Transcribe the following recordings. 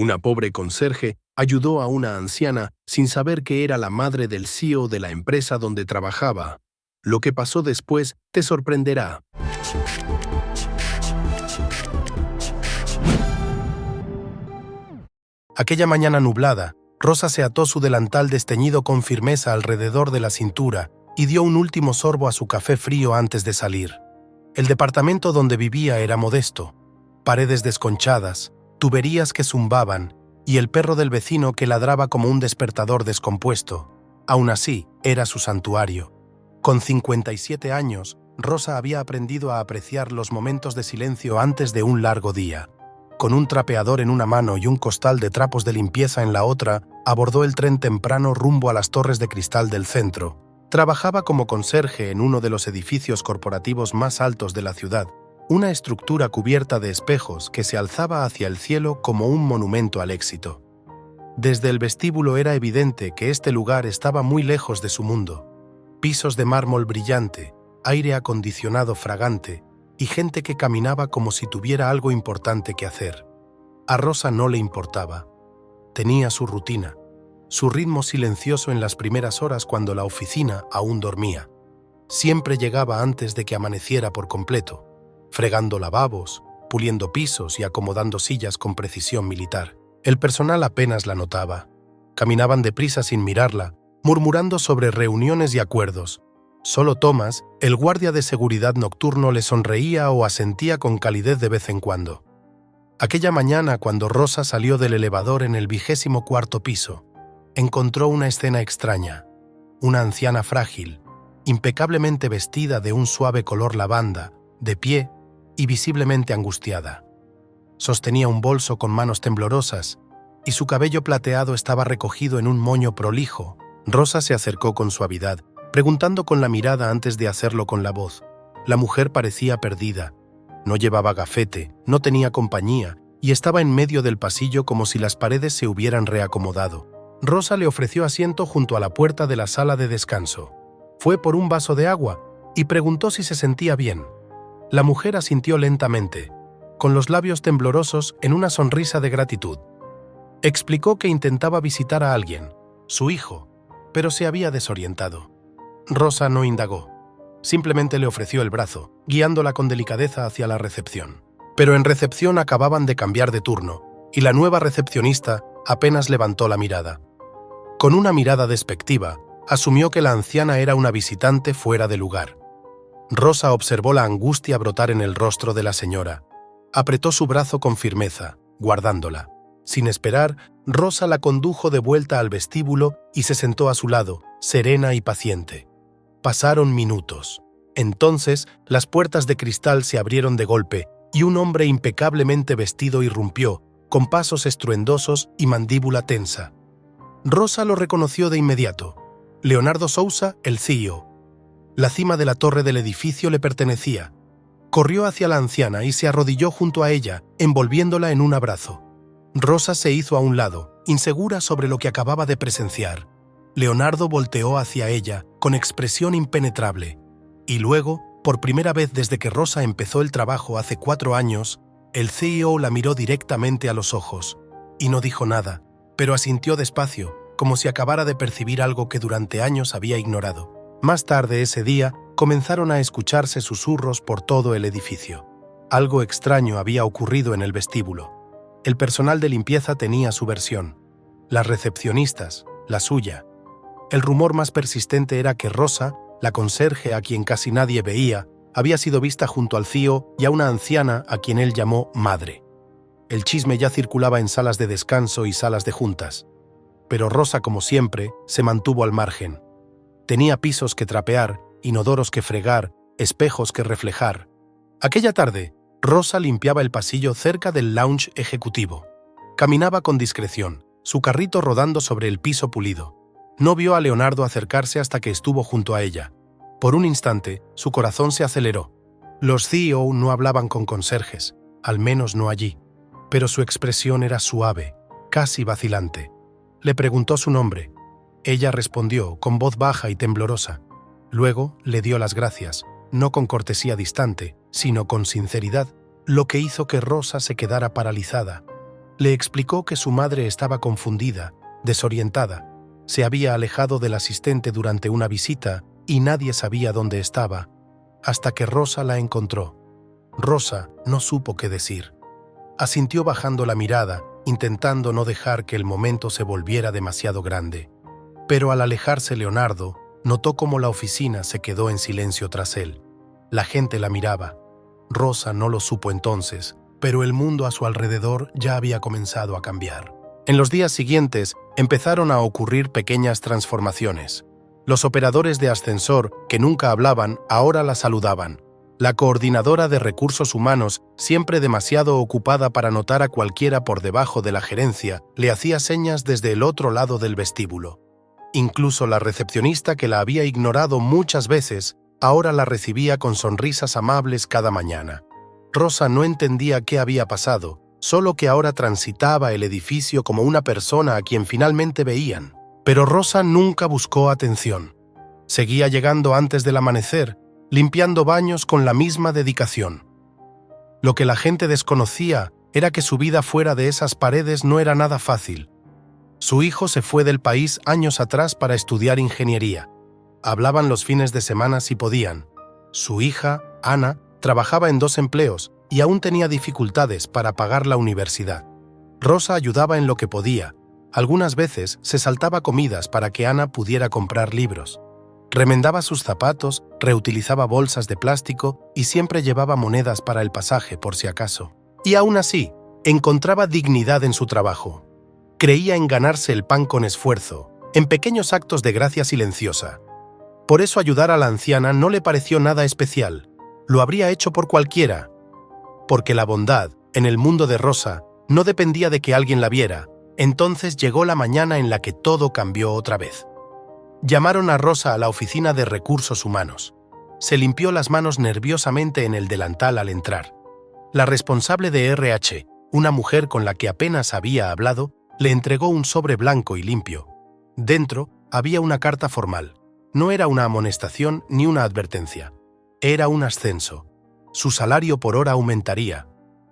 Una pobre conserje ayudó a una anciana sin saber que era la madre del CEO de la empresa donde trabajaba. Lo que pasó después te sorprenderá. Aquella mañana nublada, Rosa se ató su delantal desteñido con firmeza alrededor de la cintura y dio un último sorbo a su café frío antes de salir. El departamento donde vivía era modesto. Paredes desconchadas, tuberías que zumbaban y el perro del vecino que ladraba como un despertador descompuesto. Aún así, era su santuario. Con 57 años, Rosa había aprendido a apreciar los momentos de silencio antes de un largo día. Con un trapeador en una mano y un costal de trapos de limpieza en la otra, abordó el tren temprano rumbo a las torres de cristal del centro. Trabajaba como conserje en uno de los edificios corporativos más altos de la ciudad, una estructura cubierta de espejos que se alzaba hacia el cielo como un monumento al éxito. Desde el vestíbulo era evidente que este lugar estaba muy lejos de su mundo. Pisos de mármol brillante, aire acondicionado fragante y gente que caminaba como si tuviera algo importante que hacer. A Rosa no le importaba. Tenía su rutina, su ritmo silencioso en las primeras horas cuando la oficina aún dormía. Siempre llegaba antes de que amaneciera por completo, fregando lavabos, puliendo pisos y acomodando sillas con precisión militar. El personal apenas la notaba. Caminaban deprisa sin mirarla, murmurando sobre reuniones y acuerdos. Solo Thomas, el guardia de seguridad nocturno, le sonreía o asentía con calidez de vez en cuando. Aquella mañana, cuando Rosa salió del elevador en el 24º piso, encontró una escena extraña. Una anciana frágil, impecablemente vestida de un suave color lavanda, de pie y visiblemente angustiada. Sostenía un bolso con manos temblorosas y su cabello plateado estaba recogido en un moño prolijo. Rosa se acercó con suavidad, preguntando con la mirada antes de hacerlo con la voz. La mujer parecía perdida. No llevaba gafete, no tenía compañía y estaba en medio del pasillo como si las paredes se hubieran reacomodado. Rosa le ofreció asiento junto a la puerta de la sala de descanso. Fue por un vaso de agua y preguntó si se sentía bien. La mujer asintió lentamente, con los labios temblorosos en una sonrisa de gratitud. Explicó que intentaba visitar a alguien, su hijo, pero se había desorientado. Rosa no indagó. Simplemente le ofreció el brazo, guiándola con delicadeza hacia la recepción. Pero en recepción acababan de cambiar de turno, y la nueva recepcionista apenas levantó la mirada. Con una mirada despectiva, asumió que la anciana era una visitante fuera de lugar. Rosa observó la angustia brotar en el rostro de la señora. Apretó su brazo con firmeza, guardándola. Sin esperar, Rosa la condujo de vuelta al vestíbulo y se sentó a su lado, serena y paciente. Pasaron minutos. Entonces, las puertas de cristal se abrieron de golpe y un hombre impecablemente vestido irrumpió, con pasos estruendosos y mandíbula tensa. Rosa lo reconoció de inmediato. Leonardo Sousa, el CEO. La cima de la torre del edificio le pertenecía. Corrió hacia la anciana y se arrodilló junto a ella, envolviéndola en un abrazo. Rosa se hizo a un lado, insegura sobre lo que acababa de presenciar. Leonardo volteó hacia ella, con expresión impenetrable. Y luego, por primera vez desde que Rosa empezó el trabajo hace 4 años, el CEO la miró directamente a los ojos. Y no dijo nada, pero asintió despacio, como si acabara de percibir algo que durante años había ignorado. Más tarde ese día, comenzaron a escucharse susurros por todo el edificio. Algo extraño había ocurrido en el vestíbulo. El personal de limpieza tenía su versión. Las recepcionistas, la suya. El rumor más persistente era que Rosa, la conserje a quien casi nadie veía, había sido vista junto al CEO y a una anciana a quien él llamó madre. El chisme ya circulaba en salas de descanso y salas de juntas. Pero Rosa, como siempre, se mantuvo al margen. Tenía pisos que trapear, inodoros que fregar, espejos que reflejar. Aquella tarde, Rosa limpiaba el pasillo cerca del lounge ejecutivo. Caminaba con discreción, su carrito rodando sobre el piso pulido. No vio a Leonardo acercarse hasta que estuvo junto a ella. Por un instante, su corazón se aceleró. Los CEO no hablaban con conserjes, al menos no allí. Pero su expresión era suave, casi vacilante. Le preguntó su nombre. Ella respondió con voz baja y temblorosa. Luego le dio las gracias, no con cortesía distante, sino con sinceridad, lo que hizo que Rosa se quedara paralizada. Le explicó que su madre estaba confundida, desorientada. Se había alejado del asistente durante una visita y nadie sabía dónde estaba, hasta que Rosa la encontró. Rosa no supo qué decir. Asintió bajando la mirada, intentando no dejar que el momento se volviera demasiado grande. Pero al alejarse Leonardo, notó cómo la oficina se quedó en silencio tras él. La gente la miraba. Rosa no lo supo entonces, pero el mundo a su alrededor ya había comenzado a cambiar. En los días siguientes empezaron a ocurrir pequeñas transformaciones. Los operadores de ascensor, que nunca hablaban, ahora la saludaban. La coordinadora de recursos humanos, siempre demasiado ocupada para notar a cualquiera por debajo de la gerencia, le hacía señas desde el otro lado del vestíbulo. Incluso la recepcionista, que la había ignorado muchas veces, ahora la recibía con sonrisas amables cada mañana. Rosa no entendía qué había pasado, solo que ahora transitaba el edificio como una persona a quien finalmente veían. Pero Rosa nunca buscó atención. Seguía llegando antes del amanecer, limpiando baños con la misma dedicación. Lo que la gente desconocía era que su vida fuera de esas paredes no era nada fácil. Su hijo se fue del país años atrás para estudiar ingeniería. Hablaban los fines de semana si podían. Su hija, Ana, trabajaba en 2 empleos y aún tenía dificultades para pagar la universidad. Rosa ayudaba en lo que podía. Algunas veces se saltaba comidas para que Ana pudiera comprar libros. Remendaba sus zapatos, reutilizaba bolsas de plástico y siempre llevaba monedas para el pasaje por si acaso. Y aún así, encontraba dignidad en su trabajo. Creía en ganarse el pan con esfuerzo, en pequeños actos de gracia silenciosa. Por eso ayudar a la anciana no le pareció nada especial. Lo habría hecho por cualquiera. Porque la bondad, en el mundo de Rosa, no dependía de que alguien la viera. Entonces llegó la mañana en la que todo cambió otra vez. Llamaron a Rosa a la oficina de recursos humanos. Se limpió las manos nerviosamente en el delantal al entrar. La responsable de RH, una mujer con la que apenas había hablado, le entregó un sobre blanco y limpio. Dentro había una carta formal. No era una amonestación ni una advertencia. Era un ascenso. Su salario por hora aumentaría.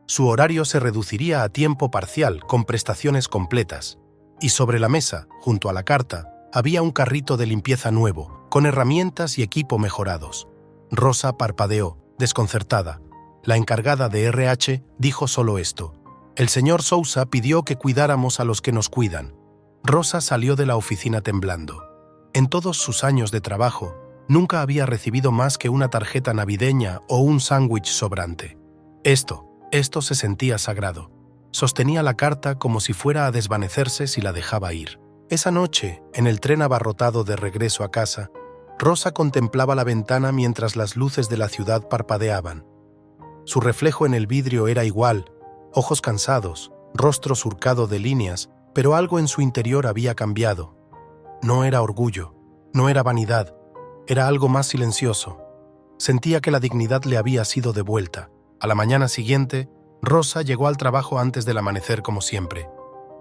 Su horario se reduciría a tiempo parcial con prestaciones completas. Y sobre la mesa, junto a la carta, había un carrito de limpieza nuevo, con herramientas y equipo mejorados. Rosa parpadeó, desconcertada. La encargada de RH dijo solo esto: «El señor Sousa pidió que cuidáramos a los que nos cuidan». Rosa salió de la oficina temblando. En todos sus años de trabajo, nunca había recibido más que una tarjeta navideña o un sándwich sobrante. Esto se sentía sagrado. Sostenía la carta como si fuera a desvanecerse si la dejaba ir. Esa noche, en el tren abarrotado de regreso a casa, Rosa contemplaba la ventana mientras las luces de la ciudad parpadeaban. Su reflejo en el vidrio era igual, ojos cansados, rostro surcado de líneas, pero algo en su interior había cambiado. No era orgullo, no era vanidad, era algo más silencioso. Sentía que la dignidad le había sido devuelta. A la mañana siguiente, Rosa llegó al trabajo antes del amanecer como siempre,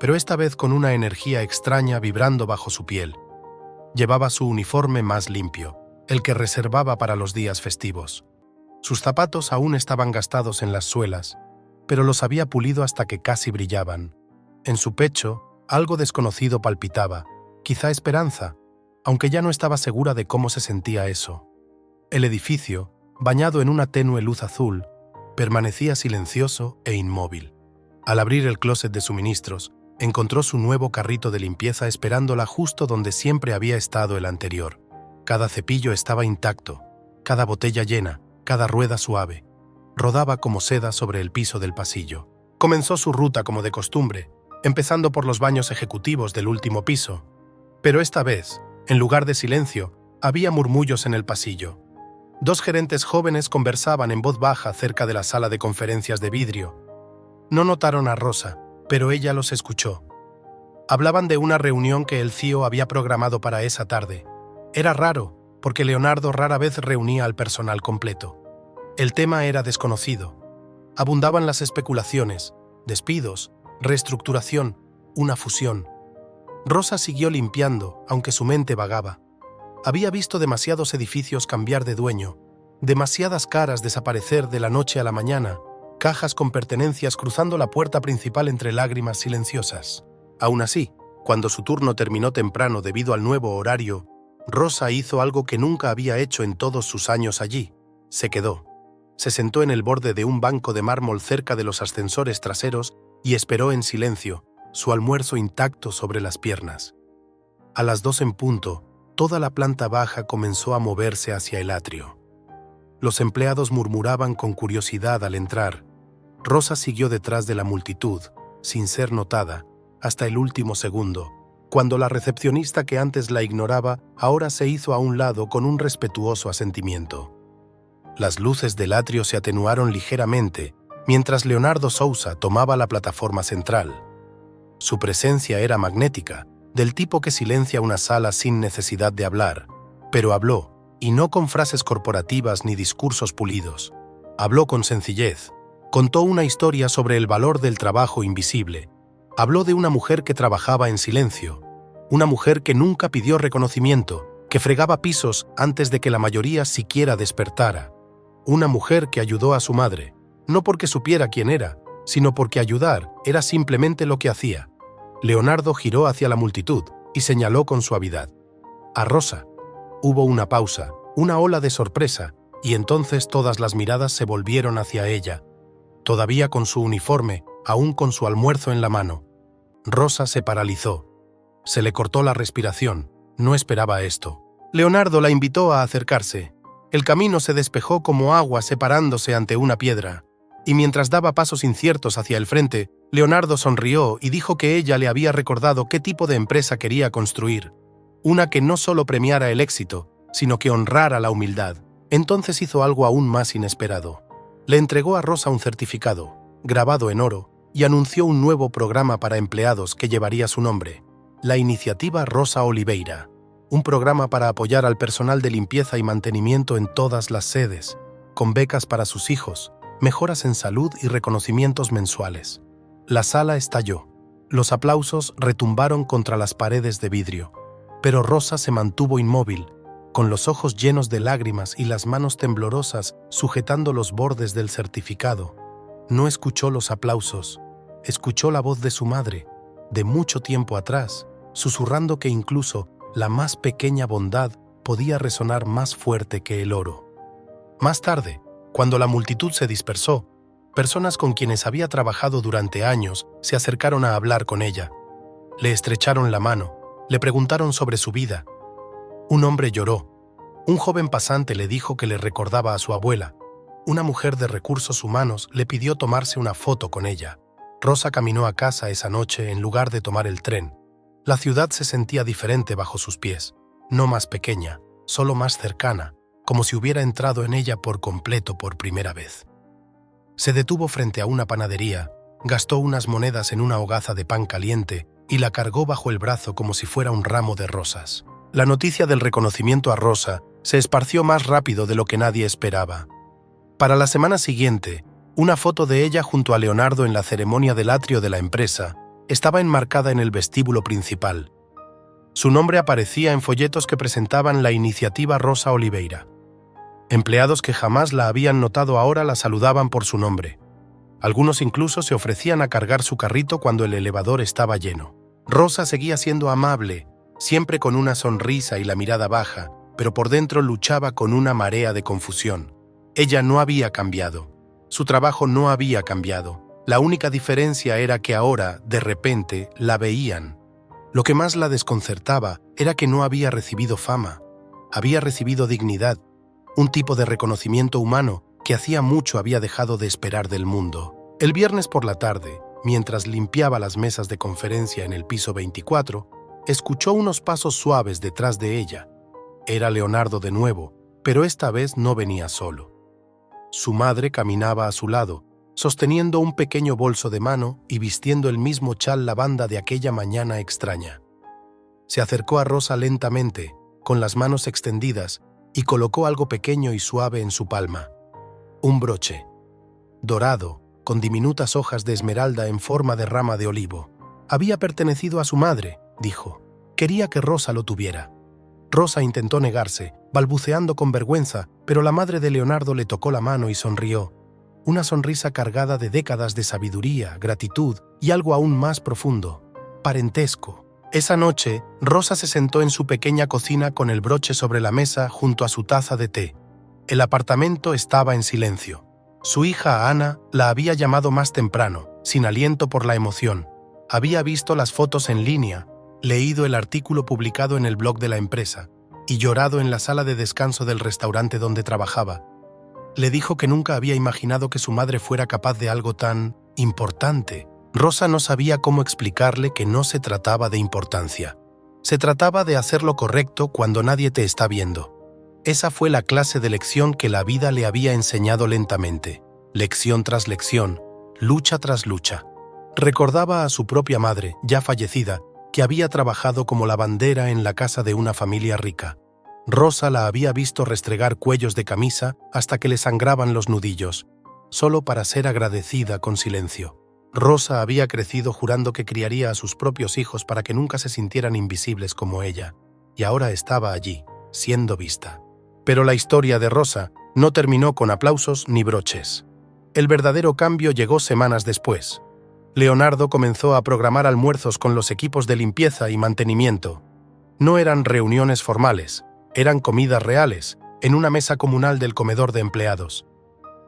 pero esta vez con una energía extraña vibrando bajo su piel. Llevaba su uniforme más limpio, el que reservaba para los días festivos. Sus zapatos aún estaban gastados en las suelas, pero los había pulido hasta que casi brillaban. En su pecho, algo desconocido palpitaba, quizá esperanza, aunque ya no estaba segura de cómo se sentía eso. El edificio, bañado en una tenue luz azul, permanecía silencioso e inmóvil. Al abrir el closet de suministros, encontró su nuevo carrito de limpieza esperándola justo donde siempre había estado el anterior. Cada cepillo estaba intacto, cada botella llena, cada rueda suave. Rodaba como seda sobre el piso del pasillo. Comenzó su ruta como de costumbre, empezando por los baños ejecutivos del último piso. Pero esta vez, en lugar de silencio, había murmullos en el pasillo. 2 gerentes jóvenes conversaban en voz baja cerca de la sala de conferencias de vidrio. No notaron a Rosa, pero ella los escuchó. Hablaban de una reunión que el CEO había programado para esa tarde. Era raro, porque Leonardo rara vez reunía al personal completo. El tema era desconocido. Abundaban las especulaciones, despidos, reestructuración, una fusión. Rosa siguió limpiando, aunque su mente vagaba. Había visto demasiados edificios cambiar de dueño, demasiadas caras desaparecer de la noche a la mañana, cajas con pertenencias cruzando la puerta principal entre lágrimas silenciosas. Aún así, cuando su turno terminó temprano debido al nuevo horario, Rosa hizo algo que nunca había hecho en todos sus años allí. Se quedó. Se sentó en el borde de un banco de mármol cerca de los ascensores traseros y esperó en silencio, su almuerzo intacto sobre las piernas. A las 2 en punto, toda la planta baja comenzó a moverse hacia el atrio. Los empleados murmuraban con curiosidad al entrar. Rosa siguió detrás de la multitud, sin ser notada, hasta el último segundo, cuando la recepcionista que antes la ignoraba ahora se hizo a un lado con un respetuoso asentimiento. Las luces del atrio se atenuaron ligeramente mientras Leonardo Sousa tomaba la plataforma central. Su presencia era magnética, del tipo que silencia una sala sin necesidad de hablar, pero habló, y no con frases corporativas ni discursos pulidos. Habló con sencillez, contó una historia sobre el valor del trabajo invisible. Habló de una mujer que trabajaba en silencio, una mujer que nunca pidió reconocimiento, que fregaba pisos antes de que la mayoría siquiera despertara. Una mujer que ayudó a su madre, no porque supiera quién era, sino porque ayudar era simplemente lo que hacía. Leonardo giró hacia la multitud y señaló con suavidad. A Rosa. Hubo una pausa, una ola de sorpresa, y entonces todas las miradas se volvieron hacia ella. Todavía con su uniforme, aún con su almuerzo en la mano. Rosa se paralizó. Se le cortó la respiración. No esperaba esto. Leonardo la invitó a acercarse. El camino se despejó como agua separándose ante una piedra, y mientras daba pasos inciertos hacia el frente, Leonardo sonrió y dijo que ella le había recordado qué tipo de empresa quería construir. Una que no solo premiara el éxito, sino que honrara la humildad. Entonces hizo algo aún más inesperado. Le entregó a Rosa un certificado, grabado en oro, y anunció un nuevo programa para empleados que llevaría su nombre, la Iniciativa Rosa Oliveira, un programa para apoyar al personal de limpieza y mantenimiento en todas las sedes, con becas para sus hijos, mejoras en salud y reconocimientos mensuales. La sala estalló. Los aplausos retumbaron contra las paredes de vidrio, pero Rosa se mantuvo inmóvil, con los ojos llenos de lágrimas y las manos temblorosas sujetando los bordes del certificado. No escuchó los aplausos, escuchó la voz de su madre, de mucho tiempo atrás, susurrando que incluso la más pequeña bondad podía resonar más fuerte que el oro. Más tarde, cuando la multitud se dispersó, personas con quienes había trabajado durante años se acercaron a hablar con ella. Le estrecharon la mano, le preguntaron sobre su vida. Un hombre lloró. Un joven pasante le dijo que le recordaba a su abuela. Una mujer de recursos humanos le pidió tomarse una foto con ella. Rosa caminó a casa esa noche en lugar de tomar el tren. La ciudad se sentía diferente bajo sus pies, no más pequeña, solo más cercana, como si hubiera entrado en ella por completo por primera vez. Se detuvo frente a una panadería, gastó unas monedas en una hogaza de pan caliente y la cargó bajo el brazo como si fuera un ramo de rosas. La noticia del reconocimiento a Rosa se esparció más rápido de lo que nadie esperaba. Para la semana siguiente, una foto de ella junto a Leonardo en la ceremonia del atrio de la empresa estaba enmarcada en el vestíbulo principal. Su nombre aparecía en folletos que presentaban la Iniciativa Rosa Oliveira. Empleados que jamás la habían notado ahora la saludaban por su nombre. Algunos incluso se ofrecían a cargar su carrito cuando el elevador estaba lleno. Rosa seguía siendo amable, siempre con una sonrisa y la mirada baja, pero por dentro luchaba con una marea de confusión. Ella no había cambiado. Su trabajo no había cambiado. La única diferencia era que ahora, de repente, la veían. Lo que más la desconcertaba era que no había recibido fama. Había recibido dignidad, un tipo de reconocimiento humano que hacía mucho había dejado de esperar del mundo. El viernes por la tarde, mientras limpiaba las mesas de conferencia en el piso 24, escuchó unos pasos suaves detrás de ella. Era Leonardo de nuevo, pero esta vez no venía solo. Su madre caminaba a su lado, sosteniendo un pequeño bolso de mano y vistiendo el mismo chal lavanda de aquella mañana extraña. Se acercó a Rosa lentamente, con las manos extendidas, y colocó algo pequeño y suave en su palma. Un broche, dorado, con diminutas hojas de esmeralda en forma de rama de olivo. Había pertenecido a su madre, dijo. Quería que Rosa lo tuviera. Rosa intentó negarse, balbuceando con vergüenza, pero la madre de Leonardo le tocó la mano y sonrió. una sonrisa cargada de décadas de sabiduría, gratitud y algo aún más profundo, parentesco. Esa noche, Rosa se sentó en su pequeña cocina con el broche sobre la mesa junto a su taza de té. El apartamento estaba en silencio. Su hija Ana la había llamado más temprano, sin aliento por la emoción. Había visto las fotos en línea, leído el artículo publicado en el blog de la empresa y llorado en la sala de descanso del restaurante donde trabajaba. Le dijo que nunca había imaginado que su madre fuera capaz de algo tan importante. Rosa no sabía cómo explicarle que no se trataba de importancia. Se trataba de hacer lo correcto cuando nadie te está viendo. Esa fue la clase de lección que la vida le había enseñado lentamente, lección tras lección, lucha tras lucha. Recordaba a su propia madre, ya fallecida, que había trabajado como lavandera en la casa de una familia rica. Rosa la había visto restregar cuellos de camisa hasta que le sangraban los nudillos, solo para ser agradecida con silencio. Rosa había crecido jurando que criaría a sus propios hijos para que nunca se sintieran invisibles como ella, y ahora estaba allí, siendo vista. Pero la historia de Rosa no terminó con aplausos ni broches. El verdadero cambio llegó semanas después. Leonardo comenzó a programar almuerzos con los equipos de limpieza y mantenimiento. No eran reuniones formales, eran comidas reales, en una mesa comunal del comedor de empleados.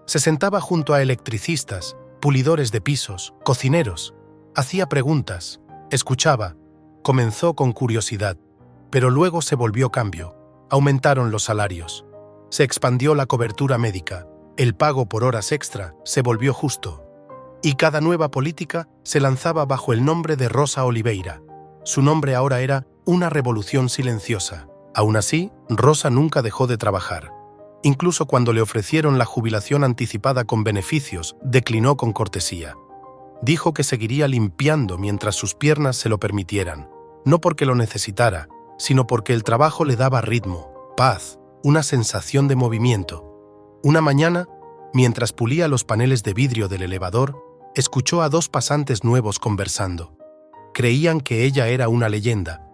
Se sentaba junto a electricistas, pulidores de pisos, cocineros. Hacía preguntas, escuchaba, comenzó con curiosidad, pero luego se volvió cambio. Aumentaron los salarios. Se expandió la cobertura médica. El pago por horas extra se volvió justo. Y cada nueva política se lanzaba bajo el nombre de Rosa Oliveira. Su nombre ahora era una revolución silenciosa. Aún así, Rosa nunca dejó de trabajar. Incluso cuando le ofrecieron la jubilación anticipada con beneficios, declinó con cortesía. Dijo que seguiría limpiando mientras sus piernas se lo permitieran, no porque lo necesitara, sino porque el trabajo le daba ritmo, paz, una sensación de movimiento. Una mañana, mientras pulía los paneles de vidrio del elevador, escuchó a dos pasantes nuevos conversando. Creían que ella era una leyenda.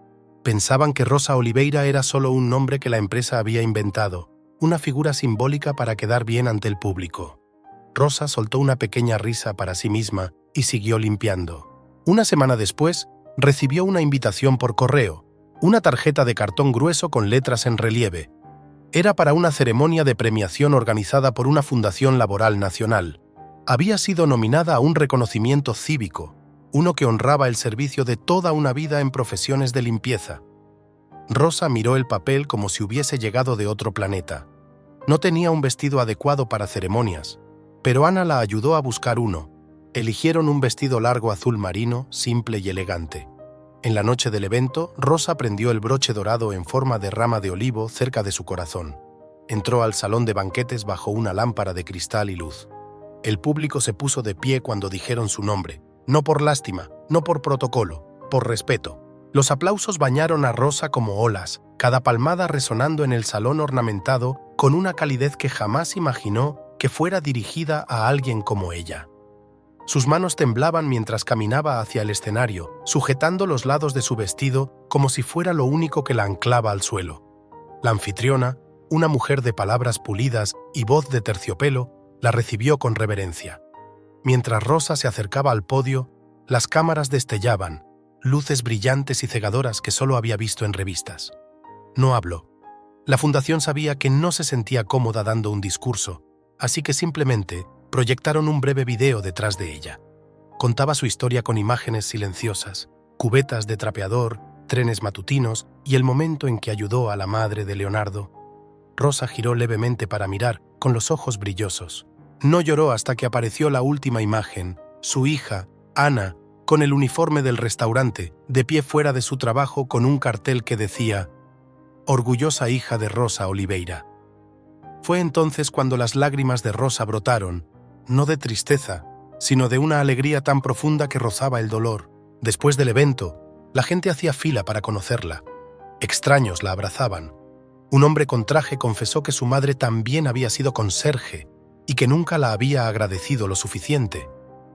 Pensaban que Rosa Oliveira era solo un nombre que la empresa había inventado, una figura simbólica para quedar bien ante el público. Rosa soltó una pequeña risa para sí misma y siguió limpiando. Una semana después, recibió una invitación por correo, una tarjeta de cartón grueso con letras en relieve. Era para una ceremonia de premiación organizada por una fundación laboral nacional. Había sido nominada a un reconocimiento cívico, uno que honraba el servicio de toda una vida en profesiones de limpieza. Rosa miró el papel como si hubiese llegado de otro planeta. No tenía un vestido adecuado para ceremonias, pero Ana la ayudó a buscar uno. Eligieron un vestido largo azul marino, simple y elegante. En la noche del evento, Rosa prendió el broche dorado en forma de rama de olivo cerca de su corazón. Entró al salón de banquetes bajo una lámpara de cristal y luz. El público se puso de pie cuando dijeron su nombre, no por lástima, no por protocolo, por respeto. Los aplausos bañaron a Rosa como olas, cada palmada resonando en el salón ornamentado con una calidez que jamás imaginó que fuera dirigida a alguien como ella. Sus manos temblaban mientras caminaba hacia el escenario, sujetando los lados de su vestido como si fuera lo único que la anclaba al suelo. La anfitriona, una mujer de palabras pulidas y voz de terciopelo, la recibió con reverencia. Mientras Rosa se acercaba al podio, las cámaras destellaban, luces brillantes y cegadoras que solo había visto en revistas. No habló. La fundación sabía que no se sentía cómoda dando un discurso, así que simplemente proyectaron un breve video detrás de ella. Contaba su historia con imágenes silenciosas, cubetas de trapeador, trenes matutinos y el momento en que ayudó a la madre de Leonardo. Rosa giró levemente para mirar, con los ojos brillosos. No lloró hasta que apareció la última imagen, su hija, Ana, con el uniforme del restaurante, de pie fuera de su trabajo con un cartel que decía «Orgullosa hija de Rosa Oliveira». Fue entonces cuando las lágrimas de Rosa brotaron, no de tristeza, sino de una alegría tan profunda que rozaba el dolor. Después del evento, la gente hacía fila para conocerla. Extraños la abrazaban. Un hombre con traje confesó que su madre también había sido conserje y que nunca la había agradecido lo suficiente.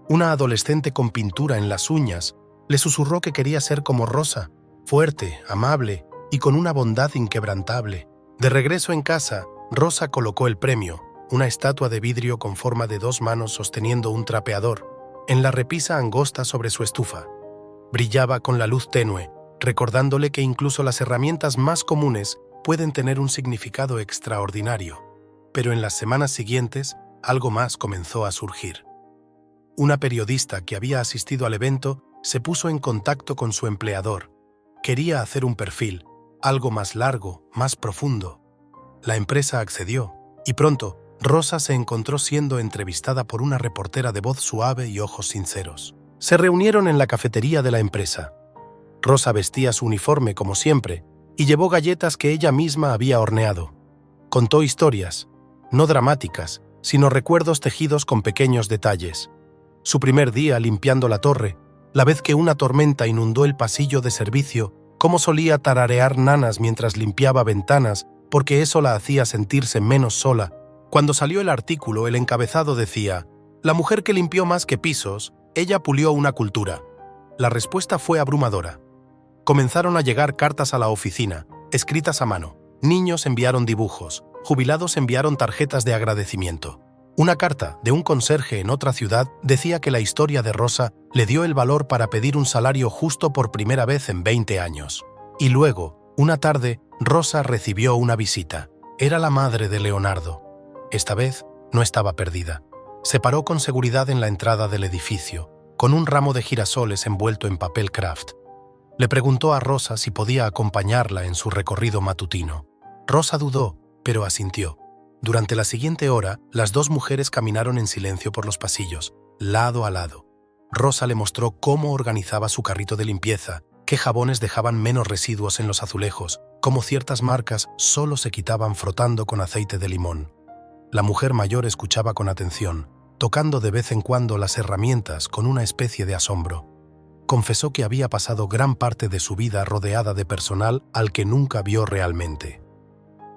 Una adolescente con pintura en las uñas le susurró que quería ser como Rosa, fuerte, amable y con una bondad inquebrantable. De regreso en casa, Rosa colocó el premio, una estatua de vidrio con forma de dos manos sosteniendo un trapeador, en la repisa angosta sobre su estufa. Brillaba con la luz tenue, recordándole que incluso las herramientas más comunes pueden tener un significado extraordinario. Pero en las semanas siguientes, algo más comenzó a surgir. Una periodista que había asistido al evento se puso en contacto con su empleador. Quería hacer un perfil, algo más largo, más profundo. La empresa accedió, y pronto Rosa se encontró siendo entrevistada por una reportera de voz suave y ojos sinceros. Se reunieron en la cafetería de la empresa. Rosa vestía su uniforme como siempre y llevó galletas que ella misma había horneado. Contó historias, no dramáticas, sino recuerdos tejidos con pequeños detalles. Su primer día limpiando la torre, la vez que una tormenta inundó el pasillo de servicio, cómo solía tararear nanas mientras limpiaba ventanas porque eso la hacía sentirse menos sola. Cuando salió el artículo, el encabezado decía: «La mujer que limpió más que pisos, ella pulió una cultura». La respuesta fue abrumadora. Comenzaron a llegar cartas a la oficina, escritas a mano. Niños enviaron dibujos, jubilados enviaron tarjetas de agradecimiento. Una carta de un conserje en otra ciudad decía que la historia de Rosa le dio el valor para pedir un salario justo por primera vez en 20 años. Y luego, una tarde, Rosa recibió una visita. Era la madre de Leonardo. Esta vez no estaba perdida. Se paró con seguridad en la entrada del edificio, con un ramo de girasoles envuelto en papel craft. Le preguntó a Rosa si podía acompañarla en su recorrido matutino. Rosa dudó, pero asintió. Durante la siguiente hora, las dos mujeres caminaron en silencio por los pasillos, lado a lado. Rosa le mostró cómo organizaba su carrito de limpieza, qué jabones dejaban menos residuos en los azulejos, cómo ciertas marcas solo se quitaban frotando con aceite de limón. La mujer mayor escuchaba con atención, tocando de vez en cuando las herramientas con una especie de asombro. Confesó que había pasado gran parte de su vida rodeada de personal al que nunca vio realmente.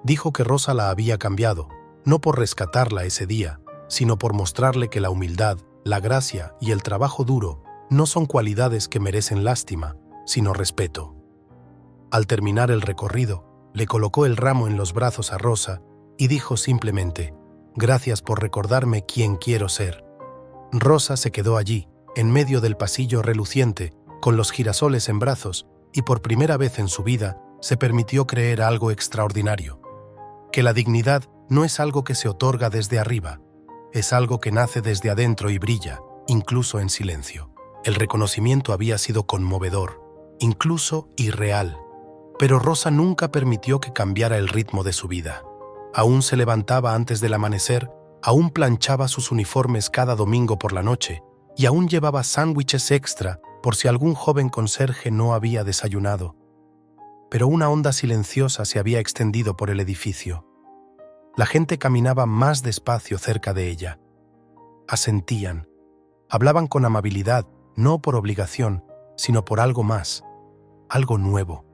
Dijo que Rosa la había cambiado, no por rescatarla ese día, sino por mostrarle que la humildad, la gracia y el trabajo duro no son cualidades que merecen lástima, sino respeto. Al terminar el recorrido, le colocó el ramo en los brazos a Rosa y dijo simplemente: «Gracias por recordarme quién quiero ser». Rosa se quedó allí, en medio del pasillo reluciente, con los girasoles en brazos, y por primera vez en su vida se permitió creer algo extraordinario. Que la dignidad no es algo que se otorga desde arriba, es algo que nace desde adentro y brilla, incluso en silencio. El reconocimiento había sido conmovedor, incluso irreal, pero Rosa nunca permitió que cambiara el ritmo de su vida. Aún se levantaba antes del amanecer, aún planchaba sus uniformes cada domingo por la noche, y aún llevaba sándwiches extra por si algún joven conserje no había desayunado. Pero una onda silenciosa se había extendido por el edificio. La gente caminaba más despacio cerca de ella. Asentían. Hablaban con amabilidad, no por obligación, sino por algo más, algo nuevo.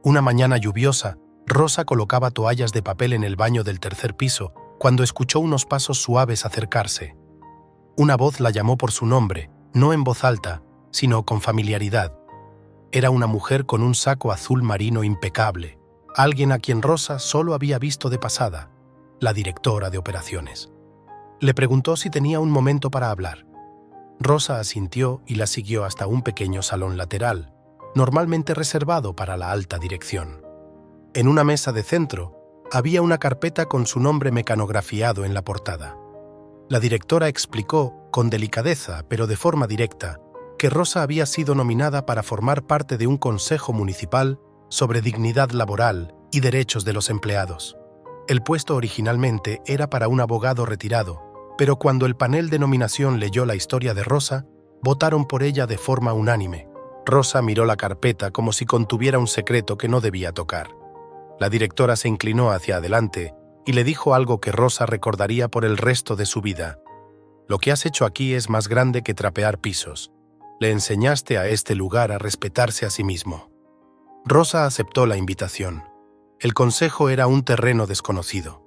Una mañana lluviosa, Rosa colocaba toallas de papel en el baño del tercer piso cuando escuchó unos pasos suaves acercarse. Una voz la llamó por su nombre, no en voz alta, sino con familiaridad. Era una mujer con un saco azul marino impecable, alguien a quien Rosa solo había visto de pasada, la directora de operaciones. Le preguntó si tenía un momento para hablar. Rosa asintió y la siguió hasta un pequeño salón lateral, normalmente reservado para la alta dirección. En una mesa de centro había una carpeta con su nombre mecanografiado en la portada. La directora explicó, con delicadeza pero de forma directa, que Rosa había sido nominada para formar parte de un consejo municipal sobre dignidad laboral y derechos de los empleados. El puesto originalmente era para un abogado retirado, pero cuando el panel de nominación leyó la historia de Rosa, votaron por ella de forma unánime. Rosa miró la carpeta como si contuviera un secreto que no debía tocar. La directora se inclinó hacia adelante y le dijo algo que Rosa recordaría por el resto de su vida. «Lo que has hecho aquí es más grande que trapear pisos. Le enseñaste a este lugar a respetarse a sí mismo». Rosa aceptó la invitación. El consejo era un terreno desconocido.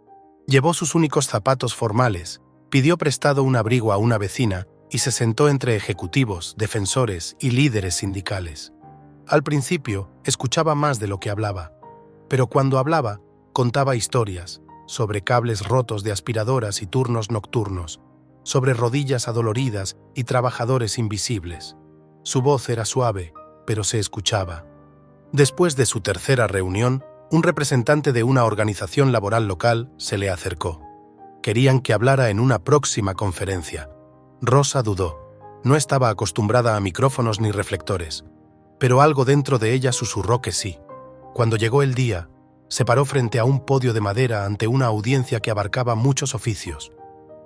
Llevó sus únicos zapatos formales, pidió prestado un abrigo a una vecina y se sentó entre ejecutivos, defensores y líderes sindicales. Al principio, escuchaba más de lo que hablaba, pero cuando hablaba, contaba historias, sobre cables rotos de aspiradoras y turnos nocturnos, sobre rodillas adoloridas y trabajadores invisibles. Su voz era suave, pero se escuchaba. Después de su tercera reunión, un representante de una organización laboral local se le acercó. Querían que hablara en una próxima conferencia. Rosa dudó. No estaba acostumbrada a micrófonos ni reflectores, pero algo dentro de ella susurró que sí. Cuando llegó el día, se paró frente a un podio de madera ante una audiencia que abarcaba muchos oficios.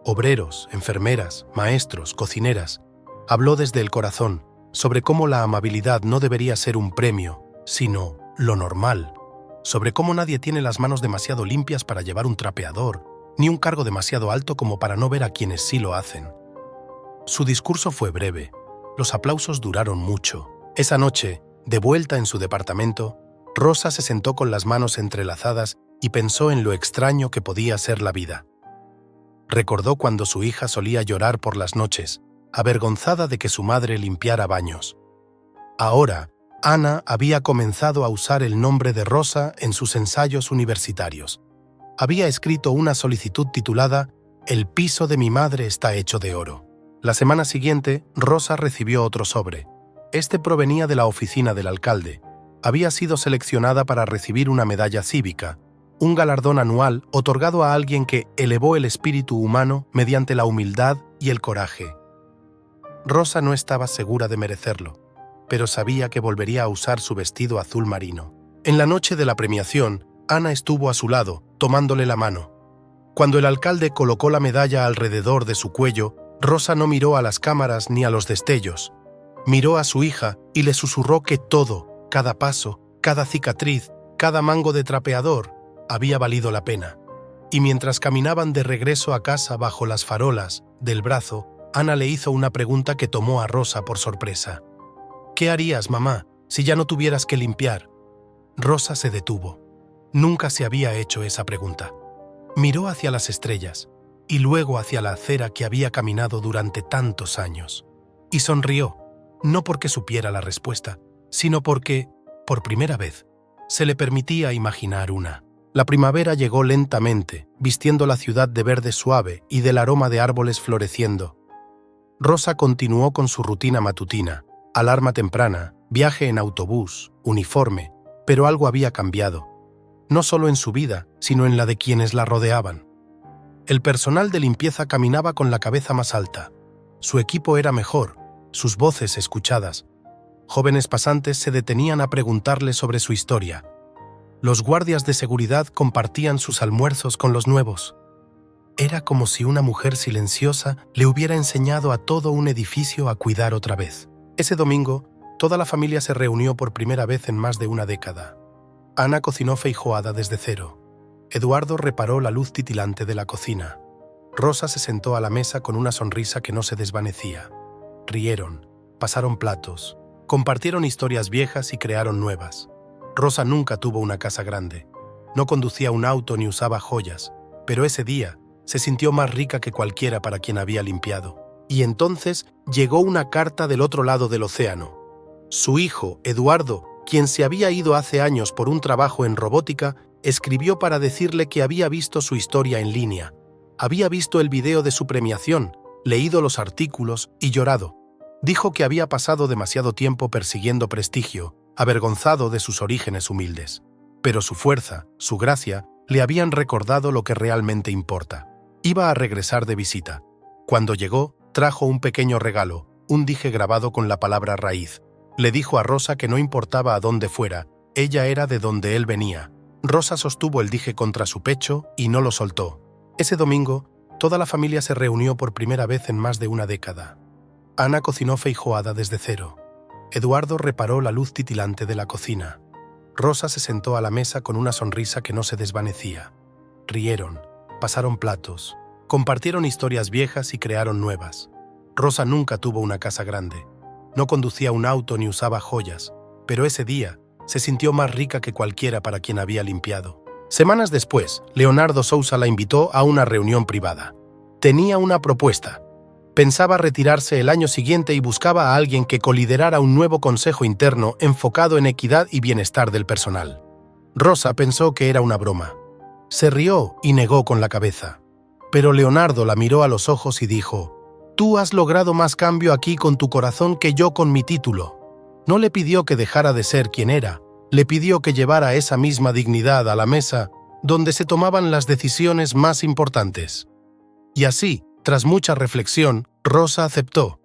Obreros, enfermeras, maestros, cocineras. Habló desde el corazón sobre cómo la amabilidad no debería ser un premio, sino lo normal. Sobre cómo nadie tiene las manos demasiado limpias para llevar un trapeador, ni un cargo demasiado alto como para no ver a quienes sí lo hacen. Su discurso fue breve. Los aplausos duraron mucho. Esa noche, de vuelta en su departamento, Rosa se sentó con las manos entrelazadas y pensó en lo extraño que podía ser la vida. Recordó cuando su hija solía llorar por las noches, avergonzada de que su madre limpiara baños. Ahora, Ana había comenzado a usar el nombre de Rosa en sus ensayos universitarios. Había escrito una solicitud titulada «El piso de mi madre está hecho de oro». La semana siguiente, Rosa recibió otro sobre. Este provenía de la oficina del alcalde. Había sido seleccionada para recibir una medalla cívica, un galardón anual otorgado a alguien que elevó el espíritu humano mediante la humildad y el coraje. Rosa no estaba segura de merecerlo, pero sabía que volvería a usar su vestido azul marino. En la noche de la premiación, Ana estuvo a su lado, tomándole la mano. Cuando el alcalde colocó la medalla alrededor de su cuello, Rosa no miró a las cámaras ni a los destellos. Miró a su hija y le susurró que todo, cada paso, cada cicatriz, cada mango de trapeador, había valido la pena. Y mientras caminaban de regreso a casa bajo las farolas del brazo, Ana le hizo una pregunta que tomó a Rosa por sorpresa. «¿Qué harías, mamá, si ya no tuvieras que limpiar?» Rosa se detuvo. Nunca se había hecho esa pregunta. Miró hacia las estrellas y luego hacia la acera que había caminado durante tantos años. Y sonrió, no porque supiera la respuesta, sino porque, por primera vez, se le permitía imaginar una. La primavera llegó lentamente, vistiendo la ciudad de verde suave y del aroma de árboles floreciendo. Rosa continuó con su rutina matutina, alarma temprana, viaje en autobús, uniforme, pero algo había cambiado. No solo en su vida, sino en la de quienes la rodeaban. El personal de limpieza caminaba con la cabeza más alta. Su equipo era mejor, sus voces escuchadas. Jóvenes pasantes se detenían a preguntarle sobre su historia. Los guardias de seguridad compartían sus almuerzos con los nuevos. Era como si una mujer silenciosa le hubiera enseñado a todo un edificio a cuidar otra vez. Ese domingo, toda la familia se reunió por primera vez en más de una década. Ana cocinó feijoada desde cero. Eduardo reparó la luz titilante de la cocina. Rosa se sentó a la mesa con una sonrisa que no se desvanecía. Rieron, pasaron platos, compartieron historias viejas y crearon nuevas. Rosa nunca tuvo una casa grande. No conducía un auto ni usaba joyas, pero ese día se sintió más rica que cualquiera para quien había limpiado. Y entonces llegó una carta del otro lado del océano. Su hijo, Eduardo, quien se había ido hace años por un trabajo en robótica, escribió para decirle que había visto su historia en línea. Había visto el video de su premiación, leído los artículos y llorado. Dijo que había pasado demasiado tiempo persiguiendo prestigio, avergonzado de sus orígenes humildes. Pero su fuerza, su gracia, le habían recordado lo que realmente importa. Iba a regresar de visita. Cuando llegó, trajo un pequeño regalo, un dije grabado con la palabra raíz. Le dijo a Rosa que no importaba a dónde fuera, ella era de donde él venía. Rosa sostuvo el dije contra su pecho y no lo soltó. Ese domingo, toda la familia se reunió por primera vez en más de una década. Ana cocinó feijoada desde cero. Eduardo reparó la luz titilante de la cocina. Rosa se sentó a la mesa con una sonrisa que no se desvanecía. Rieron, pasaron platos, compartieron historias viejas y crearon nuevas. Rosa nunca tuvo una casa grande. No conducía un auto ni usaba joyas, pero ese día se sintió más rica que cualquiera para quien había limpiado. Semanas después, Leonardo Sousa la invitó a una reunión privada. Tenía una propuesta. Pensaba retirarse el año siguiente y buscaba a alguien que coliderara un nuevo consejo interno enfocado en equidad y bienestar del personal. Rosa pensó que era una broma. Se rió y negó con la cabeza. Pero Leonardo la miró a los ojos y dijo: «Tú has logrado más cambio aquí con tu corazón que yo con mi título». No le pidió que dejara de ser quien era, le pidió que llevara esa misma dignidad a la mesa donde se tomaban las decisiones más importantes. Y así, tras mucha reflexión, Rosa aceptó,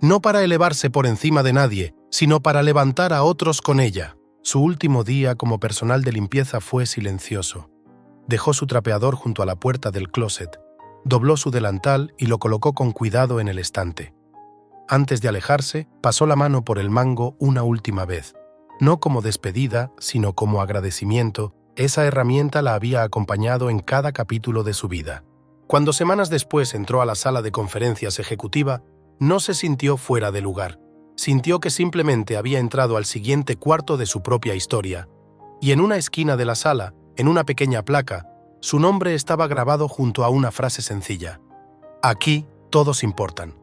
no para elevarse por encima de nadie, sino para levantar a otros con ella. Su último día como personal de limpieza fue silencioso. Dejó su trapeador junto a la puerta del closet, dobló su delantal y lo colocó con cuidado en el estante. Antes de alejarse, pasó la mano por el mango una última vez. No como despedida, sino como agradecimiento, esa herramienta la había acompañado en cada capítulo de su vida. Cuando semanas después entró a la sala de conferencias ejecutiva, no se sintió fuera de lugar. Sintió que simplemente había entrado al siguiente cuarto de su propia historia. Y en una esquina de la sala, en una pequeña placa, su nombre estaba grabado junto a una frase sencilla: «Aquí todos importan».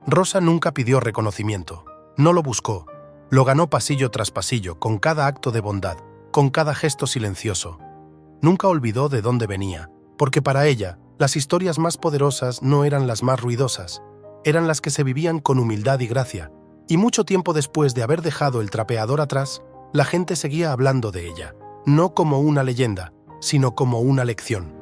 Rosa nunca pidió reconocimiento, no lo buscó, lo ganó pasillo tras pasillo, con cada acto de bondad, con cada gesto silencioso. Nunca olvidó de dónde venía, porque para ella, las historias más poderosas no eran las más ruidosas, eran las que se vivían con humildad y gracia, y mucho tiempo después de haber dejado el trapeador atrás, la gente seguía hablando de ella, no como una leyenda, sino como una lección.